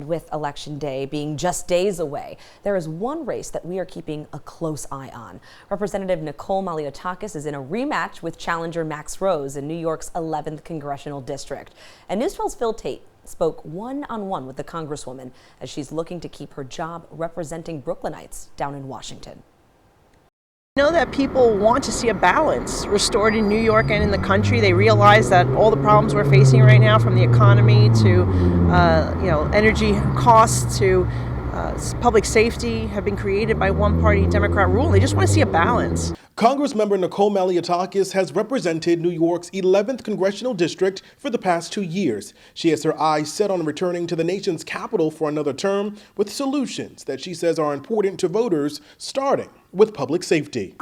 With Election Day being just days away, there is one race that we are keeping a close eye on. Representative Nicole Malliotakis is in a rematch with challenger Max Rose in New York's 11th Congressional District. And News 12's Phil Tate spoke one-on-one with the congresswoman as she's looking to keep her job representing Brooklynites down in Washington. I know that people want to see a balance restored in New York and in the country. They realize that all the problems we're facing right now, from the economy to energy costs to public safety, have been created by one-party Democrat rule. They just want to see a balance. Congressmember Nicole Malliotakis has represented New York's 11th Congressional District for the past 2 years. She has her eyes set on returning to the nation's capital for another term with solutions that she says are important to voters, starting with public safety.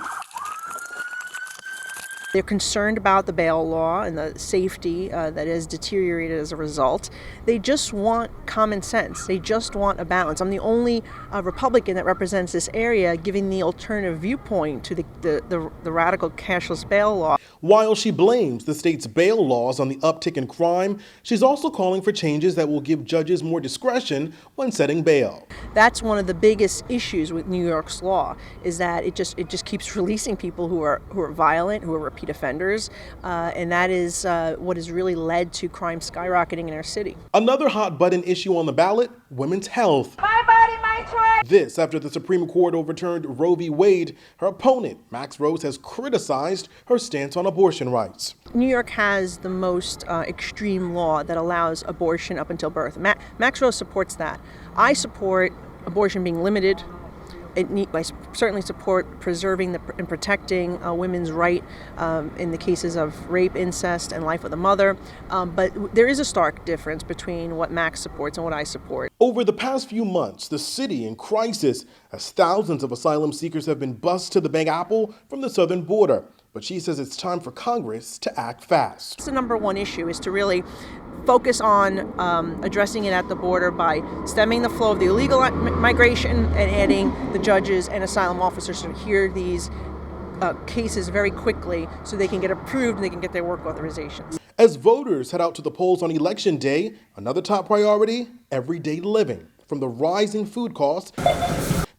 They're concerned about the bail law and the safety that has deteriorated as a result. They just want common sense. They just want a balance. I'm the only Republican that represents this area giving the alternative viewpoint to the radical cashless bail law. While she blames the state's bail laws on the uptick in crime, she's also calling for changes that will give judges more discretion when setting bail. That's one of the biggest issues with New York's law, is that it just keeps releasing people who are violent, who are repeat offenders, and that is what has really led to crime skyrocketing in our city. Another hot button issue on the ballot, women's health. My body, my choice. This after the Supreme Court overturned Roe v. Wade. Her opponent, Max Rose, has criticized her stance on abortion rights. New York has the most extreme law that allows abortion up until birth. Max Rose supports that. I support abortion being limited. I certainly support preserving and protecting women's right in the cases of rape, incest, and life with a mother. But there is a stark difference between what Max supports and what I support. Over the past few months, the city in crisis as thousands of asylum seekers have been bused to the Big Apple from the southern border. But she says it's time for Congress to act fast. The number one issue is to really focus on addressing it at the border by stemming the flow of the illegal migration and adding the judges and asylum officers to hear these cases very quickly so they can get approved and they can get their work authorizations. As voters head out to the polls on Election Day, another top priority, everyday living, from the rising food costs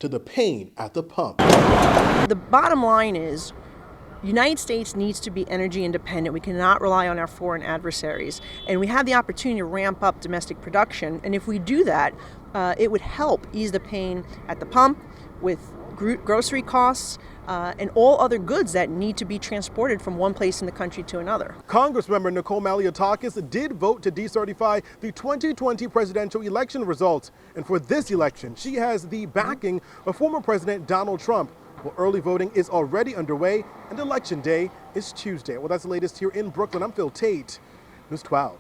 to the pain at the pump. The bottom line is, the United States needs to be energy independent. We cannot rely on our foreign adversaries. And we have the opportunity to ramp up domestic production. And if we do that, it would help ease the pain at the pump with grocery costs and all other goods that need to be transported from one place in the country to another. Congressmember Nicole Malliotakis did vote to decertify the 2020 presidential election results. And for this election, she has the backing of former President Donald Trump. Well, early voting is already underway, and Election Day is Tuesday. Well, that's the latest here in Brooklyn. I'm Phil Tate, News 12.